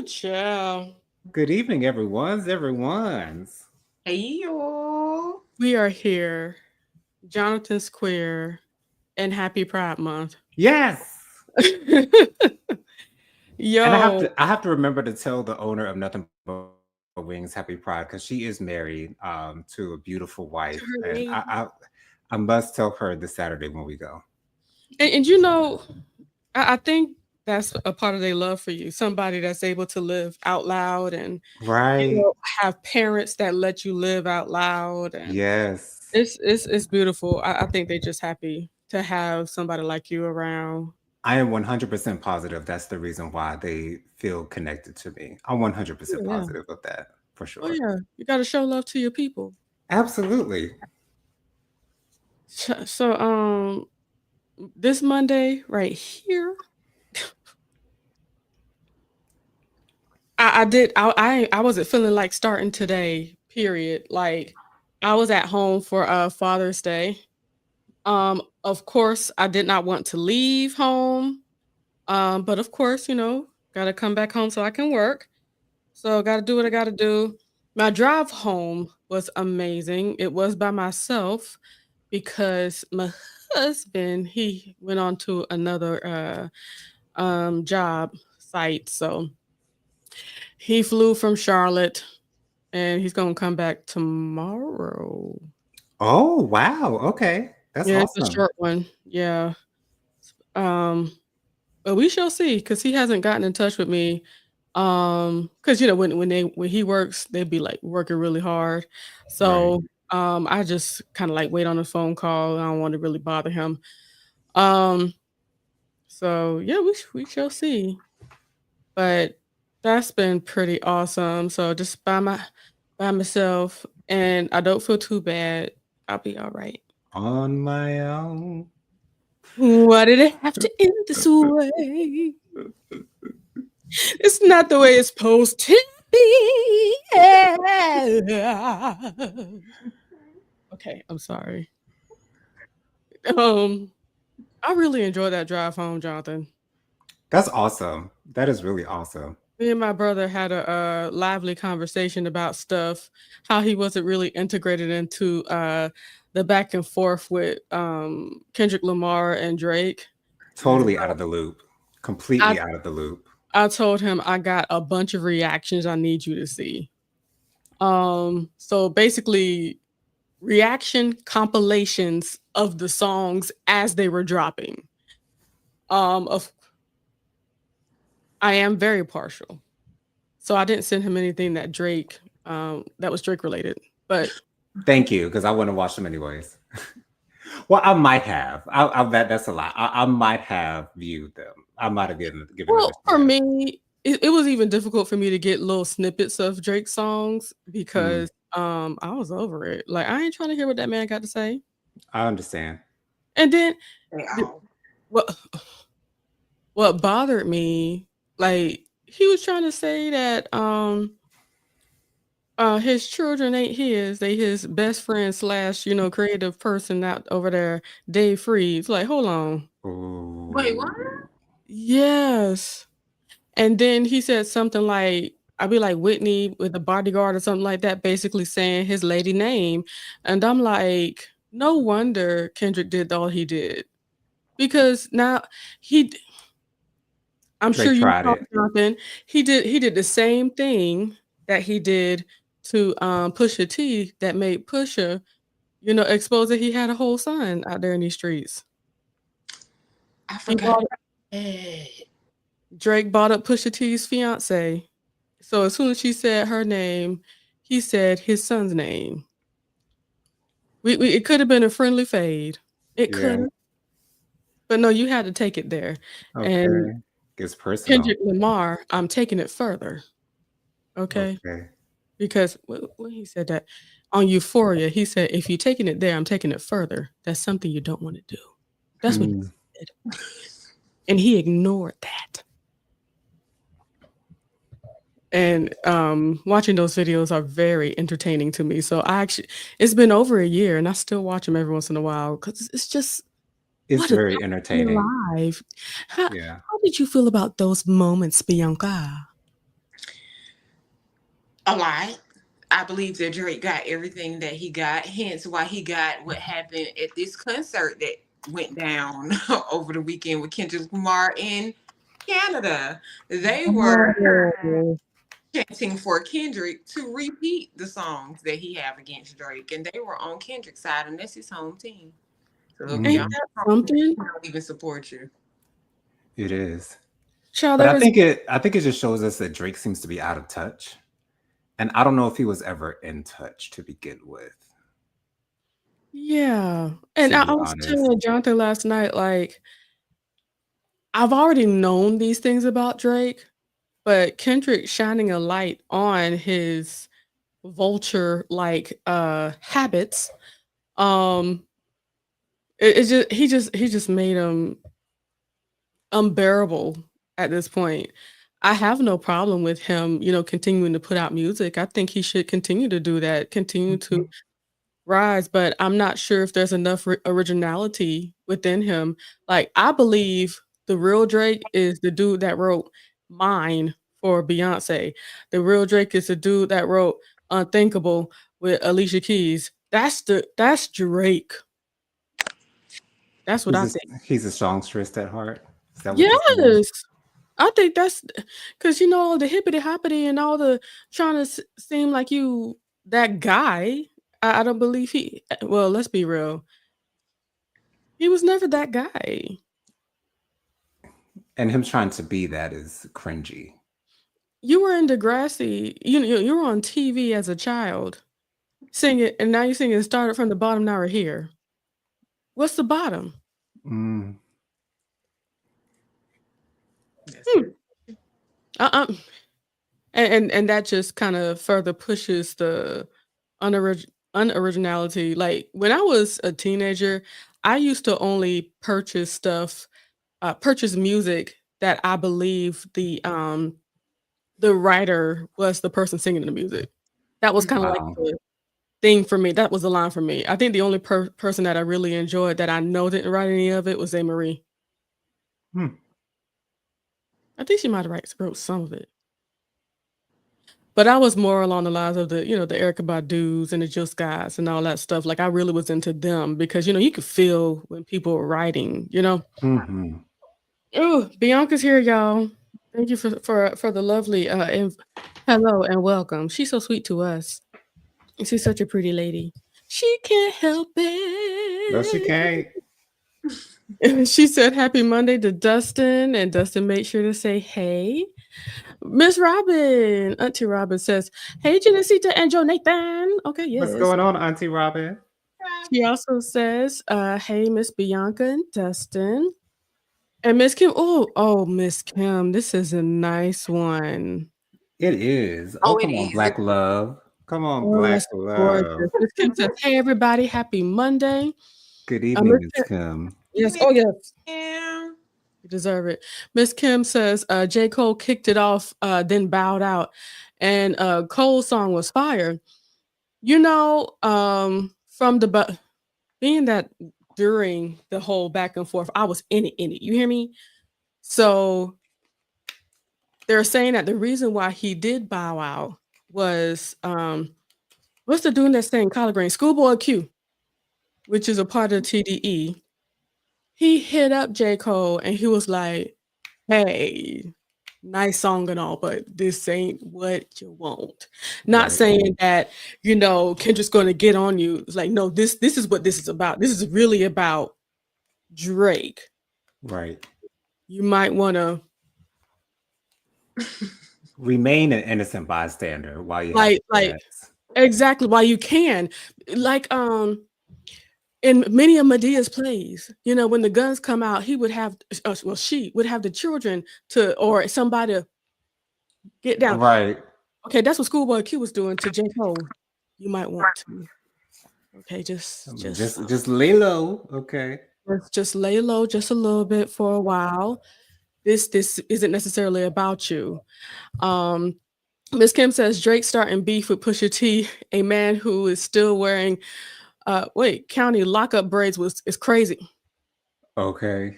Ooh, child. Good evening, everyone's. Hey y'all. We are here, Jonathan Square, and Happy Pride Month. Yes. And Yo, I have to remember to tell the owner of Nothing But Wings Happy Pride because she is married to a beautiful wife, and to her lady. I must tell her this Saturday when we go. And you know, I think that's a part of their love for you. Somebody that's able to live out loud and Right? have parents that let you live out loud, and Yes. it's beautiful. I think they're just happy to have somebody like you around. I am 100% positive that's the reason why they feel connected to me. I'm Oh 100% yeah. positive of that for Oh sure. yeah. You got to show love to your people. Absolutely. So this Monday right here, I did I wasn't feeling like starting today, period. Like I was at home for Father's Day. Of course I did not want to leave home. But of course, gotta come back home so I can work. So gotta do what I gotta do. My drive home was amazing. It was by myself because my husband he went on to another job site. So he flew from Charlotte and he's gonna come back tomorrow. Oh, wow. Okay. That's Yeah, it's a awesome. short one. Yeah. Um, but we shall see because he hasn't gotten in touch with me. Because when he works, they'd be like working really hard. Right. So I just kind of like wait on a phone call. I don't want to really bother him. Um, so yeah, we shall see. But that's been pretty awesome. So just by myself, and I don't feel too bad. I'll be all right. On my own. Why did it have to end this way? It's not the way it's supposed to be. Okay, I'm sorry. Um, I really enjoyed that drive home, Jonathan. That's awesome. That is really awesome. Me and my brother had a lively conversation about stuff, how he wasn't really integrated into the back and forth with Kendrick Lamar and Drake. Totally out of the loop. I Completely out of the loop. I told him I got a bunch of reactions I need you to see. So basically reaction compilations of the songs as they were dropping. Of I am very partial. So I didn't send him anything that was Drake related. But Thank you, because I want to watch them anyways. Well, I might have. That's a lie. I might have viewed them. I might have given them a well, for chance. me, it was even difficult for me to get little snippets of Drake songs Mm, because I was over it. Like I ain't trying to hear what that man got to say. I understand. And then They the- all. what what bothered me, like he was trying to say that his children ain't his, they his best friend slash, creative person out over there, Dave Freeze. Like, hold on. Wait, Ooh. what? Yes. And then he said something like, I'd be like Whitney with the bodyguard or something like that, basically saying his lady name. And I'm like, no wonder Kendrick did all he did. Because now he d- I'm sure Drake you tried saw it. something. He did the same thing that he did to Pusha T that made Pusha, expose that he had a whole son out there in these streets. I He forgot bought about that. Drake bought up Pusha T's fiance. So as soon as she said her name, he said his son's name. It could have been a friendly fade. It could Yeah. have, but no, you had to take it there. And Okay. Gets personal. Kendrick Lamar, I'm taking it further. Okay, Okay. because when he said that on Euphoria, he said, "If you're taking it there, I'm taking it further. That's something you don't want to do." That's what he Mm. said, and he ignored that. And watching those videos are very entertaining to me. So it's been over a year, and I still watch them every once in a while because it's just It's what a very time to be entertaining. alive. How Yeah. did you feel about those moments, Bianca? A lot. I believe that Drake got everything that he got, hence why he got what happened at this concert that went down over the weekend with Kendrick Lamar in Canada. They were Oh. chanting for Kendrick to repeat the songs that he have against Drake, and they were on Kendrick's side, and that's his home team. So if Ain't y'all Mm, that something? don't even support you, it is. Child, But there was I think it just shows us that Drake seems to be out of touch. And I don't know if he was ever in touch to begin with, yeah. And to I be was honest. telling Jonathan last night, like, I've already known these things about Drake, but Kendrick shining a light on his vulture like habits, um, it just he just made him unbearable at this point. I have no problem with him, continuing to put out music. I think he should continue to do that, continue to Mhm. rise, but I'm not sure if there's enough originality within him. Like, I believe the real Drake is the dude that wrote Mine for Beyonce. The real Drake is the dude that wrote Unthinkable with Alicia Keys. That's Drake. That's what I think. He's a songstress at heart. Is that what you're saying? Yes. I think that's because the hippity hoppity and all the trying to seem like you that guy. I don't believe well, let's be real. He was never that guy. And him trying to be that is cringy. You were in Degrassi, you were on TV as a child singing, and now you're singing it started from the bottom, now we're here. What's the bottom? Mm, that's Hmm. very Uh-uh. And that just kind of further pushes the unoriginality. Like when I was a teenager, I used to only purchase music that I believe the writer was the person singing the music. That was kind of like wow. the thing for me. That was the line for me. I think the only person that I really enjoyed that I know didn't write any of it was A. Marie. Hmm. I think she might have wrote some of it. But I was more along the lines of the Erykah Badu's and the Jill Scotts and all that stuff. Like I really was into them because you could feel when people were writing. Hmm. Oh, Bianca's here, y'all. Thank you for the lovely hello and welcome. She's so sweet to us. She's such a pretty lady. She can't help No, she it. can't. She said happy Monday to Dustin, and Dustin made sure to say hey. Miss Robin, Auntie Robin says, hey, Genesita and Joe Nathan. Okay, What's yes. going on, Auntie Robin? She also says, hey, Miss Bianca and Dustin. And Miss Kim. Oh, Miss Kim, this is a nice one. It is. Oh, Oh, it come on, is. Black Love. Come on, Oh, Black that's Love. gorgeous. Miss Kim says, hey, everybody, happy Monday. Good Miss evening, Miss Kim, Kim. yes, oh, yes. Yeah. You deserve it. Miss Kim says J. Cole kicked it off, then bowed out. And Cole's song was fire. From being that during the whole back and forth, I was in it. You hear me? So they're saying that the reason why he did bow out was what's the dude that's saying collard green? Schoolboy Q, which is a part of TDE. He hit up J. Cole and he was like, hey, nice song and all, but this ain't what you want. Not Right, saying that, Kendra's gonna get on you. It's like, no, this is what this is about. This is really about Drake. right. You might wanna Remain an innocent bystander while you have like the like chance. exactly while you can. Like in many of Medea's plays, when the guns come out, he would have she would have the children to or somebody to get down. Right. Okay, that's what Schoolboy Q was doing to J. Cole. You might want to. Okay, I just mean, just just lay low. Okay. just lay low just a little bit for a while. This isn't necessarily about you. Um, Miss Kim says Drake starting beef with Pusha T, a man who is still wearing county lockup braids was is crazy. Okay.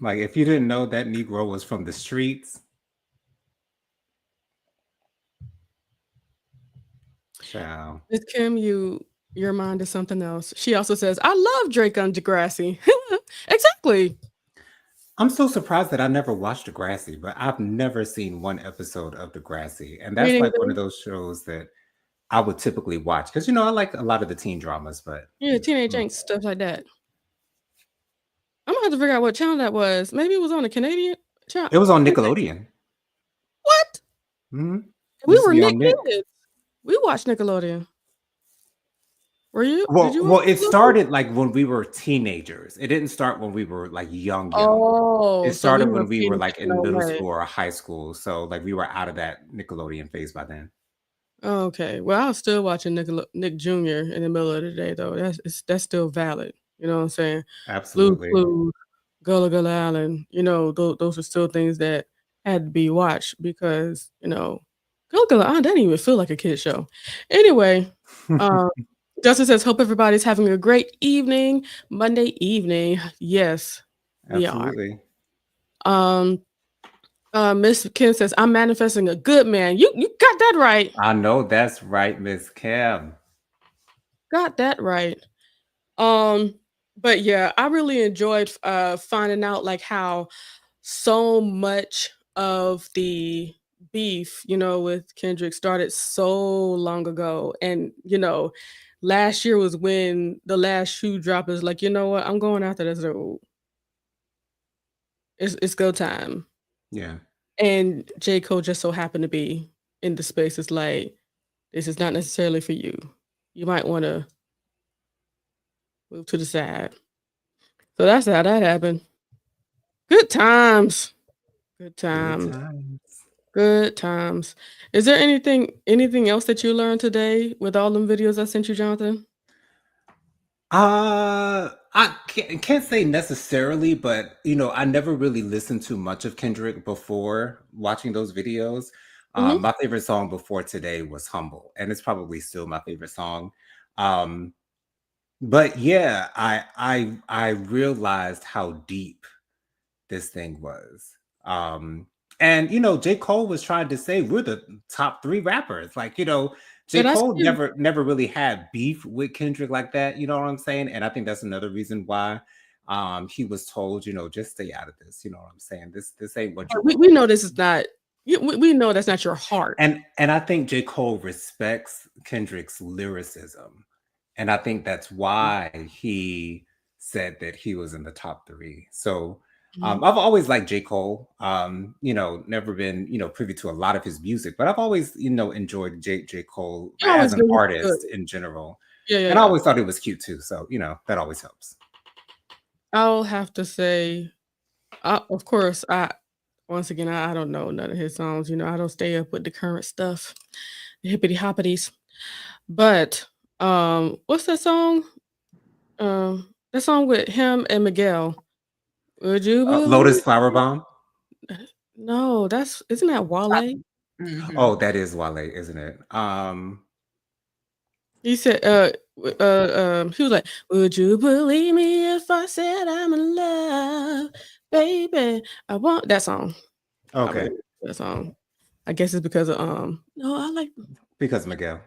Like if you didn't know that Negro was from the streets, Child. Miss Kim, your mind is something else. She also says, "I love Drake on Degrassi." Exactly. I'm so surprised that I never watched Degrassi, but I've never seen one episode of Degrassi. And Me that's like one neither. of those shows that I would typically watch because, I like a lot of the teen dramas, but Yeah, teenage mm, angst, stuff like that. I'm gonna have to figure out what channel that was. Maybe it was on a Canadian channel. it was on Nickelodeon. What? Hmm. We Used to were be Nick on Nick. kids. We watched Nickelodeon. Were you? Did Well, you watch well, it Nickelodeon? started like when we were teenagers. It didn't start when we were like young, young. It Oh, so we started were when we were feeding like into in no middle way. school or high school. So like we were out of that Nickelodeon phase by then. Okay. Well, I was still watching Nick Jr. in the middle of the day though. That's still valid. You know what I'm saying? Blue Absolutely. Clues, Gullah Gullah Island. Those are still things that had to be watched because Gullah Gullah Island didn't even feel like a kid show. Anyway, um, Justin says, "Hope everybody's having a great evening, Monday evening." Yes, we are. Absolutely. Um, Miss Kim says, "I'm manifesting a good man." You got that right. I know that's right, Miss Kim. Got that right. Um, but yeah, I really enjoyed finding out like how so much of the beef, with Kendrick started so long ago. And, last year was when the last shoe drop is like, you know what, I'm going after this. It's go time. Yeah. And J. Cole just so happened to be in the space. It's like, this is not necessarily for you. You might want to move to the side. So that's how that happened. Good times. Good Good times. times. Good times. Is there anything else that you learned today with all them videos I sent you, Jonathan? I can't say necessarily, but I never really listened to much of Kendrick before watching those videos. Mhm. My favorite song before today was "Humble," and it's probably still my favorite song. Um, but yeah, I realized how deep this thing was. And J. Cole was trying to say we're the top three rappers. Like, Yeah, J. that's Cole cute. never really had beef with Kendrick like that. You know what I'm saying? And I think that's another reason why he was told, just stay out of this. You know what I'm saying? This ain't what you want. We know this is not we know that's not your heart. And I think J. Cole respects Kendrick's lyricism. And I think that's why he said that he was in the top three. So Mhm. I've always liked J. Cole. Never been, privy to a lot of his music, but I've always, enjoyed J. Cole You as always an good with the good. artist in general. Yeah, yeah, And I yeah. always thought it was cute too. So, that always helps. I'll have to say, of course, once again, I don't know none of his songs. I don't stay up with the current stuff, the hippity hoppities. But what's that song? That song with him and Miguel. Would you Lotus believe? Flower Bomb. No, isn't that Wale? Mm-hmm. Oh, that is Wale, isn't it? He said, he was like, "Would you believe me if I said I'm in love, baby? I want that song." I Okay. really like that song. I guess it's because of no, I like Because Miguel.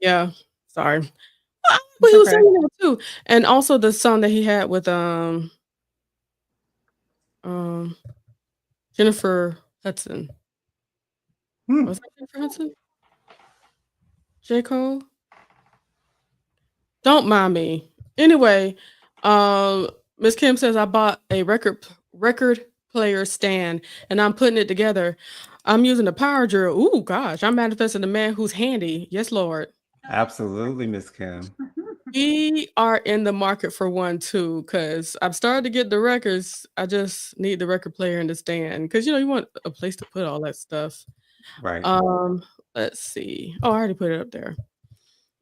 yeah. Sorry, I like what It's he was okay. saying there too, and also the song that he had with um Jennifer Hudson. Hmm. Was that Jennifer Hudson? J Cole. Don't mind me. Anyway, Miss Kim says I bought a record player stand and I'm putting it together. I'm using a power drill. Ooh, gosh, I'm manifesting a man who's handy. Yes, Lord. Absolutely, Miss Kim. We are in the market for one too, because I've started to get the records. I just need the record player and the stand. Because you want a place to put all that stuff. Right. Um, let's see. Oh, I already put it up there.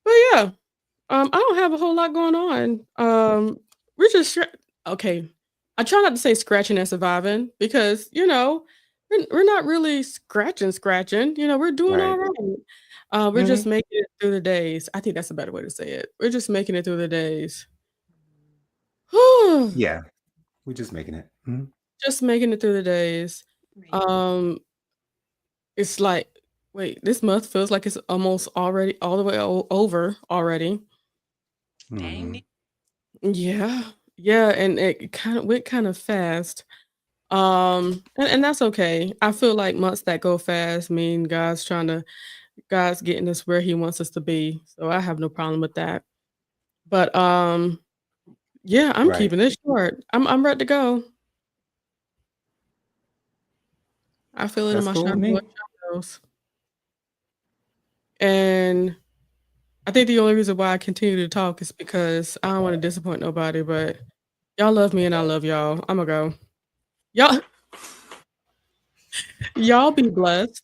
But yeah, I don't have a whole lot going on. We're just okay. I try not to say scratching and surviving because we're not really scratching. We're doing all Right. right. We're just Mhm. making it through the days. I think that's a better way to say it. We're just making it through the days. Yeah. We're just making it. Mhm. Just making it through the days. Right. Um, it's like Wait, this month feels like it's almost already all the way over already. Dang Hmm. it. Yeah. Yeah, and it kind of went kind of fast. And that's okay. I feel like months that go fast mean God's getting us where he wants us to be. So I have no problem with that. But yeah, I'm Right. keeping it short. I'm ready to go. I feel it in That's my cool with Shanto me. Shadows. And I think the only reason why I continue to talk is because I don't want to disappoint nobody, but y'all love me and I love y'all. I'ma go. Y'all y'all be blessed.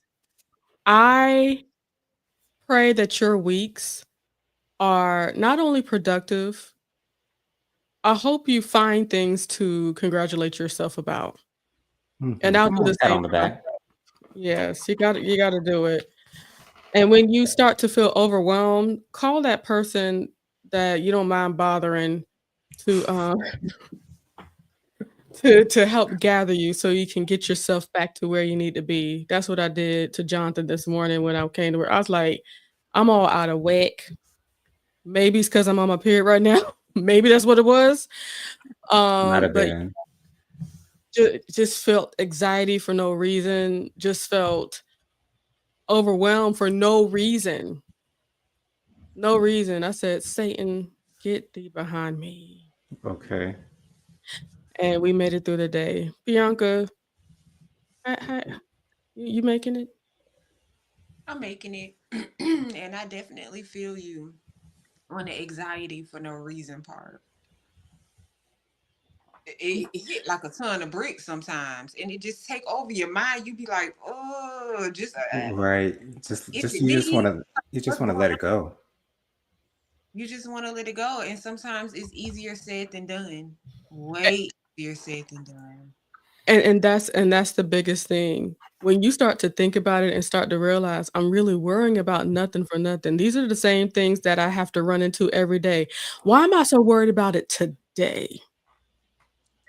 I pray that your weeks are not only productive, I hope you find things to congratulate yourself about. And Hmm. I'll Come do the on, pat same on the for back. myself. Yes, you gotta do it. And when you start to feel overwhelmed, call that person that you don't mind bothering to to help gather you so you can get yourself back to where you need to be. That's what I did to Jonathan this morning when I came to work. I was like, I'm all out of whack. Maybe it's because I'm on my period right now. Maybe that's what it was. Might have But been. just felt anxiety for no reason. Just felt overwhelmed for no reason. No reason. I said, Satan, get thee behind me. Okay. And we made it through the day. Bianca, you making it? I'm making it. And I definitely feel you on the anxiety for no reason part. It hit like a ton of bricks sometimes, and it just take over your mind. You be like, oh, just Right. is Just it me? you just What's want to going let on? it go. You just want to let it go, and sometimes it's easier said than done. Way easier said than done. And that's the biggest thing. When you start to think about it and start to realize I'm really worrying about nothing for nothing. These are the same things that I have to run into every day. Why am I so worried about it today?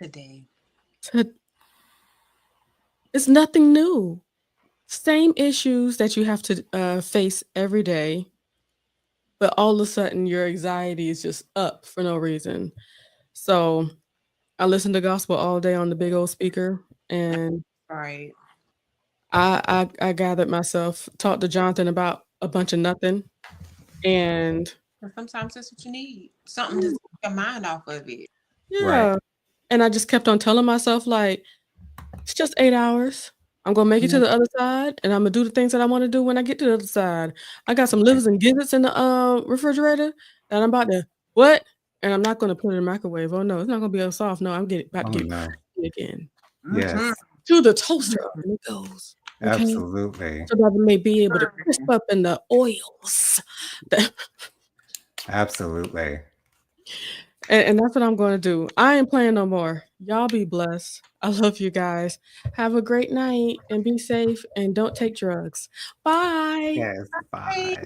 Today. To It's nothing new. Same issues that you have to face every day, but all of a sudden your anxiety is just up for no reason. So I listen to gospel all day on the big old speaker, and Right. I gathered myself, talked to Jonathan about a bunch of nothing, and And sometimes that's what you need. Something to take your mind off of it. Right. yeah, and I just kept on telling myself, like, "It's just 8 hours. I'm gonna make it to Yeah. the other side, and Imma do the things that I wanna do when I get to the other side. I got some Right. livers and gizzards in the, refrigerator that I'm about to" "What?" And I'm not gonna put it in the microwave. Oh, no, it's not gonna be all soft. No, I'm getting about to Oh get it no. crispy again. Mm-hmm. Yes. To the toaster oven it goes, okay? Absolutely. So that it may be able to crisp up in the oils. That Absolutely. and that's what I'm gonna do. I ain't playing no more. Y'all be blessed. I love you guys. Have a great night and be safe and don't take drugs. Bye. Yes. Bye.